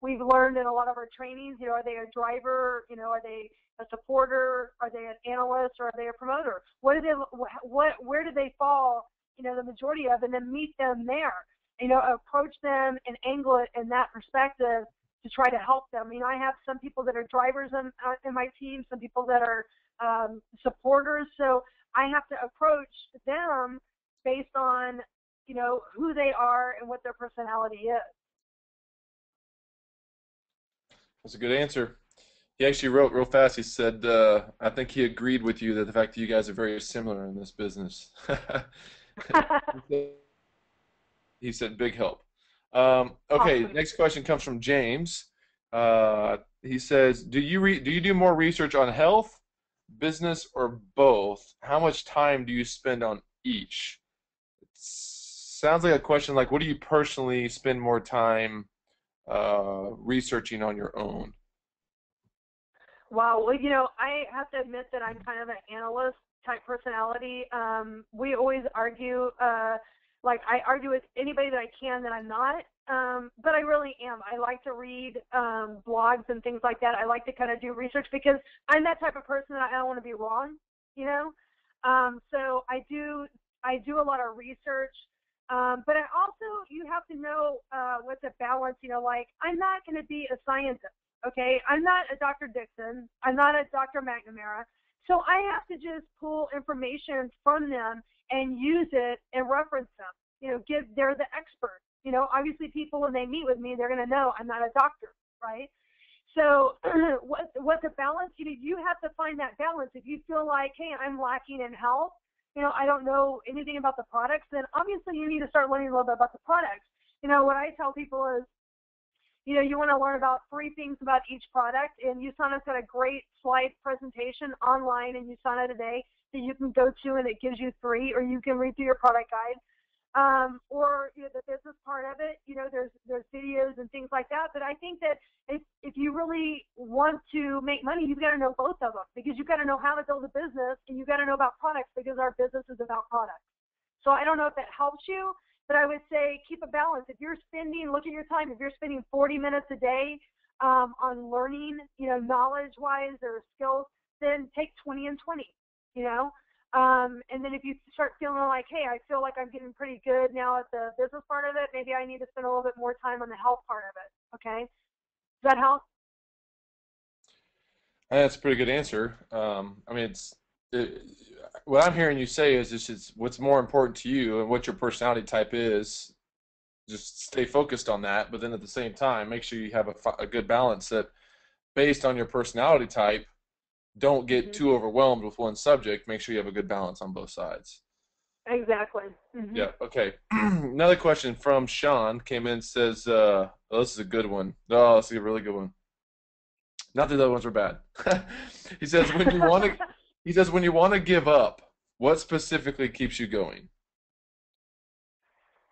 we've learned in a lot of our trainings, are they a driver? Are they a supporter? Are they an analyst, or are they a promoter? Where do they fall, the majority of, and then meet them there. Approach them and angle it in that perspective to try to help them. I have some people that are drivers in my team, some people that are supporters. So I have to approach them based on, who they are and what their personality is. That's a good answer. He actually wrote real fast. He said, I think he agreed with you that the fact that you guys are very similar in this business. He said, big help. Okay, next question comes from James. He says, do you do more research on health, business, or both? How much time do you spend on each? It sounds like a question like, what do you personally spend more time researching on your own? Wow. Well, I have to admit that I'm kind of an analyst type personality. We always argue, like I argue with anybody that I can that I'm not, but I really am. I like to read blogs and things like that. I like to kind of do research because I'm that type of person that I don't want to be wrong, So I do a lot of research. But I also, you have to know what's a balance, like I'm not going to be a scientist, okay? I'm not a Dr. Dixon. I'm not a Dr. McNamara. So I have to just pull information from them and use it and reference them. They're the expert, You know, obviously people, when they meet with me, they're going to know I'm not a doctor, right? So what's a balance? You have to find that balance. If you feel like, hey, I'm lacking in health, you know, I don't know anything about the products, then obviously you need to start learning a little bit about the products. You know, what I tell people is, you know, you want to learn about 3 things about each product, and USANA's got a great slide presentation online in USANA today that you can go to, and it gives you 3, or you can read through your product guide. Or, you know, the business part of it, you know, there's videos and things like that. But I think that if you really want to make money, you've got to know both of them, because you've got to know how to build a business, and you've got to know about products, because our business is about products. So I don't know if that helps you, but I would say keep a balance. If you're spending, look at your time, if you're spending 40 minutes a day on learning, you know, knowledge-wise or skills, then take 20 and 20, you know. And then if you start feeling like, hey, I feel like I'm getting pretty good now at the business part of it, maybe I need to spend a little bit more time on the health part of it, okay? Does that help? That's a pretty good answer. I mean, what I'm hearing you say is this is what's more important to you and what your personality type is. Just stay focused on that, but then at the same time, make sure you have a good balance that, based on your personality type, don't get too overwhelmed with one subject. Make sure you have a good balance on both sides. Exactly. Yeah, okay. Another question from Sean came in, says, oh, this is a good one. Oh, this is a really good one. Not that the other ones were bad. He says, when you want to give up, what specifically keeps you going?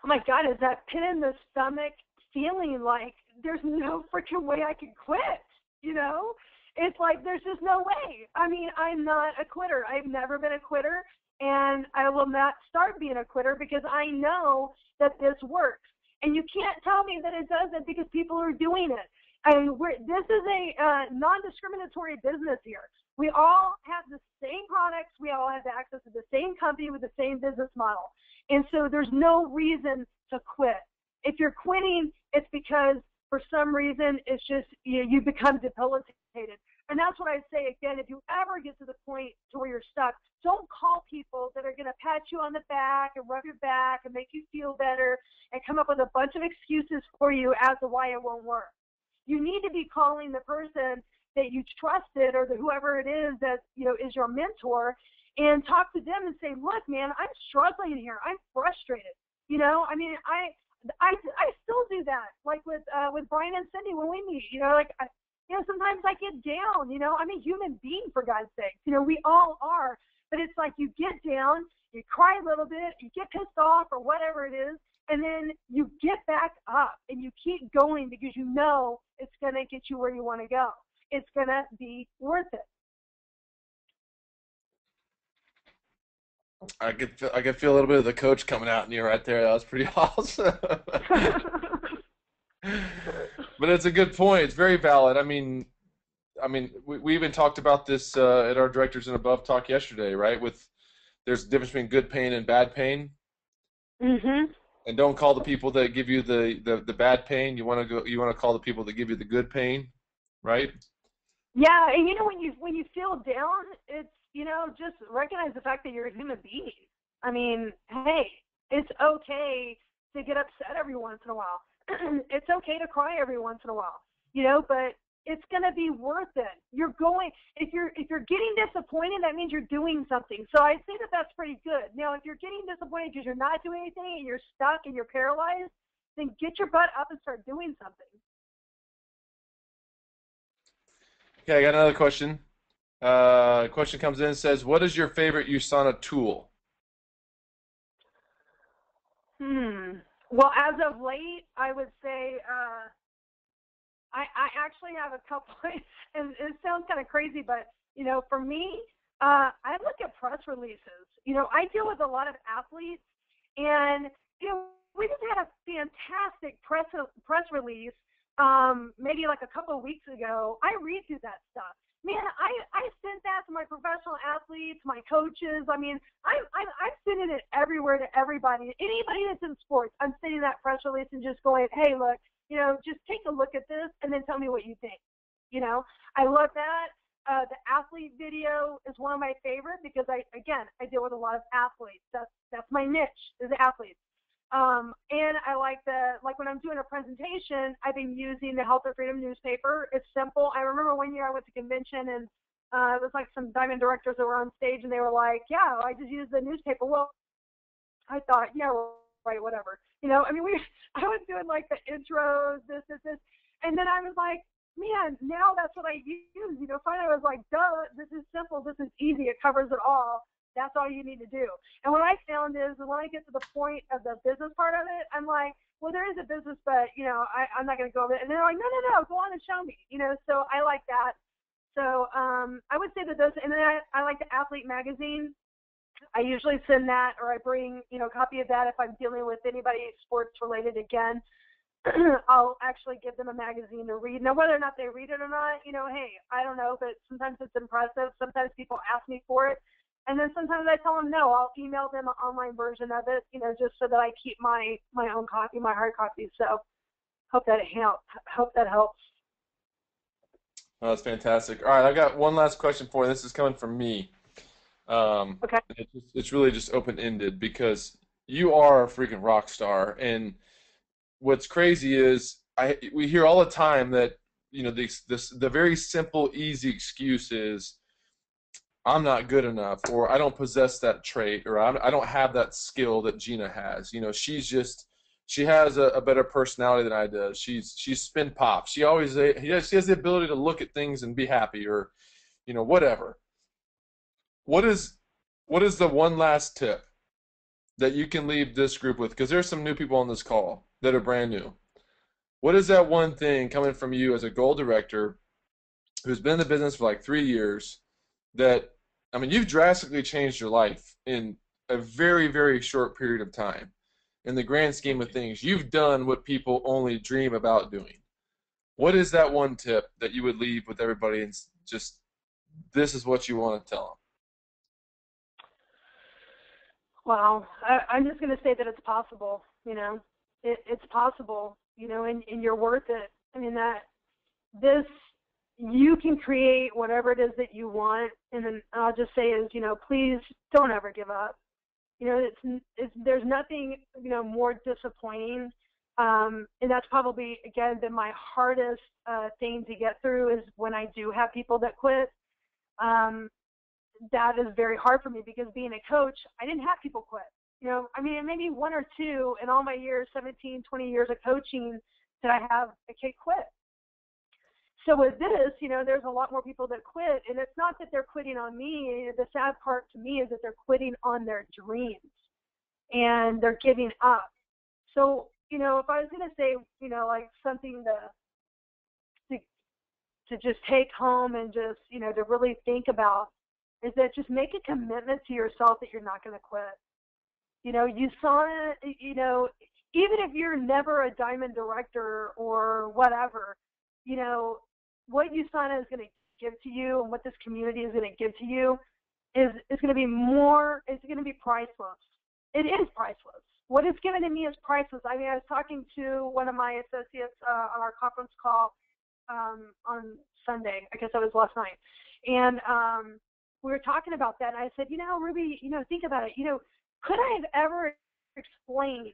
Oh my God, is that pit in the stomach feeling like there's no freaking way I can quit, you know? It's like there's just no way. I mean, I'm not a quitter. I've never been a quitter, and I will not start being a quitter, because I know that this works. And you can't tell me that it doesn't, because people are doing it. And this is a non-discriminatory business here. We all have the same products. We all have access to the same company with the same business model. And so there's no reason to quit. If you're quitting, it's because for some reason it's just you become debilitated. And that's what I say again, if you ever get to the point to where you're stuck, don't call people that are going to pat you on the back and rub your back and make you feel better and come up with a bunch of excuses for you as to why it won't work. You need to be calling the person that you trusted, or whoever it is that, you know, is your mentor, and talk to them and say, look, man, I'm struggling here. I'm frustrated. You know, I mean, I still do that, like with Brian and Cindy when we meet. You know, like, you know, sometimes I get down. You know, I'm a human being, for God's sake. You know, we all are. But it's like you get down, you cry a little bit, you get pissed off or whatever it is, and then you get back up and you keep going, because you know it's going to get you where you want to go. It's going to be worth it. I could feel a little bit of the coach coming out in you right there. That was pretty awesome. But it's a good point. It's very valid. I mean, we even talked about this at our Directors and Above talk yesterday, right? There's a difference between good pain and bad pain. And don't call the people that give you the bad pain. You want to call the people that give you the good pain, right? Yeah, and you know, when you feel down, it's, you know, just recognize the fact that you're a human being. I mean, hey, it's okay to get upset every once in a while. It's okay to cry every once in a while, you know, but it's going to be worth it. If you're getting disappointed, that means you're doing something. So I say that that's pretty good. Now, if you're getting disappointed because you're not doing anything and you're stuck and you're paralyzed, then get your butt up and start doing something. Okay, I got another question. Question comes in and says, what is your favorite USANA tool? Well, as of late, I would say I actually have a couple, and it sounds kind of crazy, but, you know, for me, I look at press releases. You know, I deal with a lot of athletes, and, you know, we just had a fantastic press release maybe like a couple of weeks ago. I read through that stuff. Man, I sent that to my professional athletes, my coaches. I mean, I'm sending it everywhere to everybody. Anybody that's in sports, I'm sending that press release and just going, hey, look, you know, just take a look at this and then tell me what you think. You know, I love that. The athlete video is one of my favorite, because I deal with a lot of athletes. That's my niche, is athletes. And I like when I'm doing a presentation, I've been using the Health or Freedom newspaper. It's simple. I remember one year I went to convention and it was like some diamond directors that were on stage and they were like, yeah, I just used the newspaper. Well, I thought, yeah, right, whatever. I mean, I was doing like the intros, this, and then I was like, man, now that's what I use. Finally I was like, duh, this is simple, this is easy, it covers it all. That's all you need to do. And what I found is when I get to the point of the business part of it, I'm like, well, there is a business, but I'm not going to go over it. And they're like, no, go on and show me. So I like that. So I would say that those, and then I like the Athlete magazine. I usually send that, or I bring, a copy of that if I'm dealing with anybody sports related again. I'll actually give them a magazine to read. Now, whether or not they read it or not, hey, I don't know, but sometimes it's impressive. Sometimes people ask me for it. And then sometimes I tell them no. I'll email them an online version of it, just so that I keep my own copy, my hard copy. So hope that helps. Oh, that's fantastic. All right, I got one last question for you. This is coming from me. Okay. It's really just open-ended because you are a freaking rock star, and what's crazy is we hear all the time that the very simple, easy excuse is I'm not good enough, or I don't possess that trait, or I don't have that skill that Gina has. She has a better personality than I do. She's spin pop. She has the ability to look at things and be happy, or whatever. What is the one last tip that you can leave this group with? Because there's some new people on this call that are brand new. What is that one thing coming from you as a goal director who's been in the business for like 3 years that, I mean, you've drastically changed your life in a very, very short period of time. In the grand scheme of things, you've done what people only dream about doing. What is that one tip that you would leave with everybody and just this is what you want to tell them? Well, I'm just going to say that it's possible, it's possible, and you're worth it. I mean, you can create whatever it is that you want. And then I'll just say is, please don't ever give up. There's nothing, more disappointing. And that's probably, again, been my hardest thing to get through is when I do have people that quit. That is very hard for me because being a coach, I didn't have people quit. I mean, maybe one or two in all my years, 17, 20 years of coaching, that I have a kid quit. So with this, there's a lot more people that quit, and it's not that they're quitting on me. The sad part to me is that they're quitting on their dreams, and they're giving up. So, if I was going to say, like something to just take home and just, to really think about, is that just make a commitment to yourself that you're not going to quit. You saw it, even if you're never a diamond director or whatever, what you saw is going to give to you and what this community is going to give to you is going to be it's going to be priceless. It is priceless. What it's given to me is priceless. I mean, I was talking to one of my associates on our conference call on Sunday. I guess that was last night. And we were talking about that, and I said, Ruby, think about it. Could I have ever explained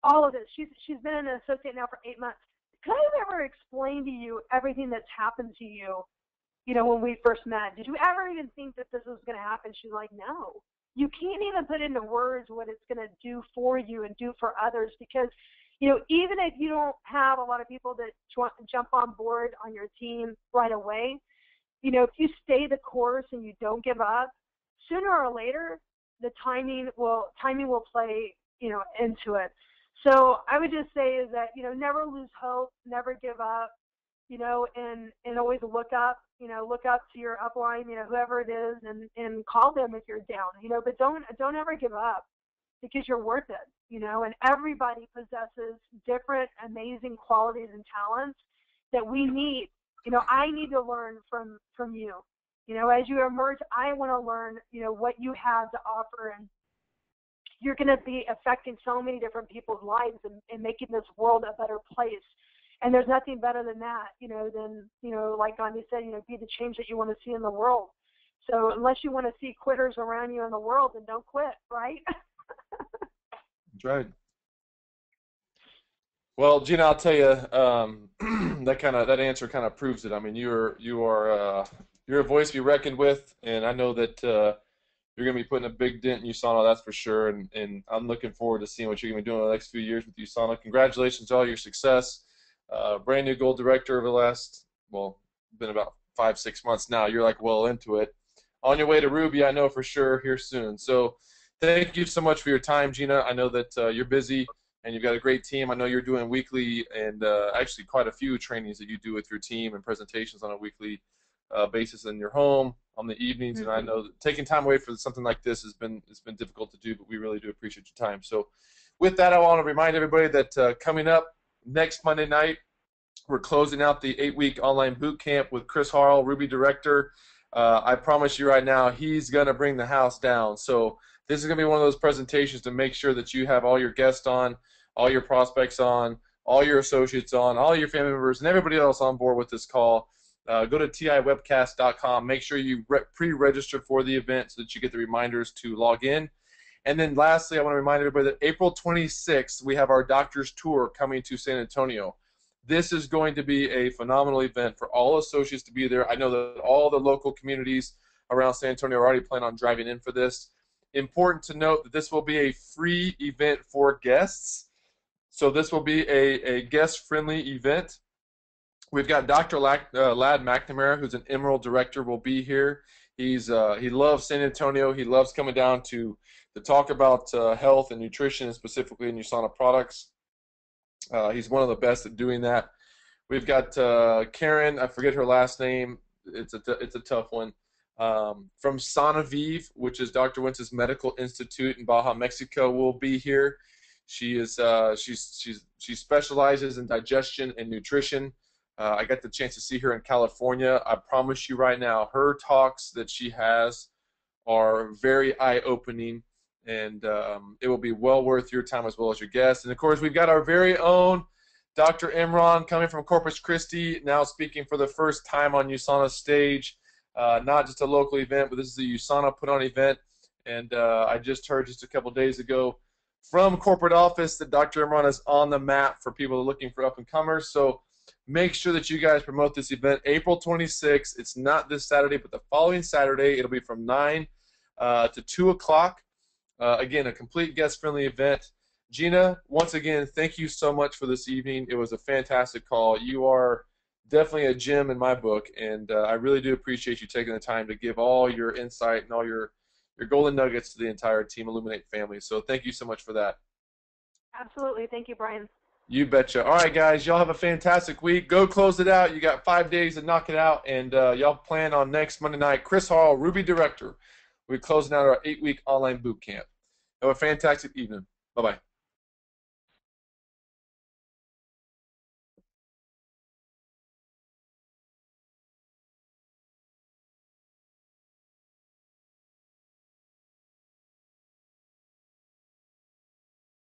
all of this? She's been an associate now for 8 months. Could I have ever explained to you everything that's happened to you, when we first met? Did you ever even think that this was going to happen? She's like, no. You can't even put into words what it's going to do for you and do for others because, even if you don't have a lot of people that jump on board on your team right away, if you stay the course and you don't give up, sooner or later, the timing will play, into it. So I would just say is that, never lose hope, never give up, and always look up, look up to your upline, whoever it is, and call them if you're down, but don't ever give up because you're worth it, and everybody possesses different amazing qualities and talents that we need. I need to learn from you. As you emerge, I want to learn, what you have to offer, and you're going to be affecting so many different people's lives and making this world a better place. And there's nothing better than that, than, like Gandhi said, be the change that you want to see in the world. So unless you want to see quitters around you in the world, then don't quit, right? That's right. Well, Gina, I'll tell you, that answer kind of proves it. I mean, you're a voice to be reckoned with, and I know that you're going to be putting a big dent in USANA, that's for sure. And I'm looking forward to seeing what you're going to be doing in the next few years with USANA. Congratulations on all your success. Brand new gold director over the last, well, been about 5, 6 months now. You're like well into it. On your way to Ruby, I know for sure, here soon. So thank you so much for your time, Gina. I know that you're busy and you've got a great team. I know you're doing weekly and actually quite a few trainings that you do with your team and presentations on a weekly basis in your home on the evenings. And I know that taking time away for something like this it's been difficult to do, but we really do appreciate your time. So with that, I want to remind everybody that coming up next Monday night, we're closing out the 8-week online boot camp with Chris Harrell, Ruby Director. I promise you right now, he's going to bring the house down. So this is going to be one of those presentations to make sure that you have all your guests on, all your prospects on, all your associates on, all your family members, and everybody else on board with this call. Go to tiwebcast.com. Make sure you pre-register for the event so that you get the reminders to log in. And then lastly, I want to remind everybody that April 26th, we have our doctor's tour coming to San Antonio. This is going to be a phenomenal event for all associates to be there. I know that all the local communities around San Antonio are already planning on driving in for this. Important to note that this will be a free event for guests. So this will be a guest-friendly event. We've got Dr. Ladd McNamara, who's an Emerald Director, will be here. He loves San Antonio. He loves coming down to talk about health and nutrition, specifically in USANA products. He's one of the best at doing that. We've got Karen, I forget her last name. It's a tough one. From Sanaviv, which is Dr. Wentz's Medical Institute in Baja, Mexico, will be here. She specializes in digestion and nutrition. I got the chance to see her in California. I promise you right now, her talks that she has are very eye-opening, and it will be well worth your time as well as your guests. And of course, we've got our very own Dr. Imran coming from Corpus Christi, now speaking for the first time on USANA's stage. Not just a local event, but this is a USANA put-on event. And I just heard just a couple days ago from corporate office that Dr. Imran is on the map for people looking for up-and-comers. So make sure that you guys promote this event April 26th. It's not this Saturday, but the following Saturday. It'll be from 9 to 2 o'clock. Again, a complete guest-friendly event. Gina, once again, thank you so much for this evening. It was a fantastic call. You are definitely a gem in my book, and I really do appreciate you taking the time to give all your insight and all your golden nuggets to the entire Team Illuminate family. So thank you so much for that. Absolutely. Thank you, Brian. You betcha. All right, guys, y'all have a fantastic week. Go close it out. You got 5 days to knock it out, and y'all plan on next Monday night. Chris Hall, Ruby Director. We're closing out our 8-week online boot camp. Have a fantastic evening. Bye-bye.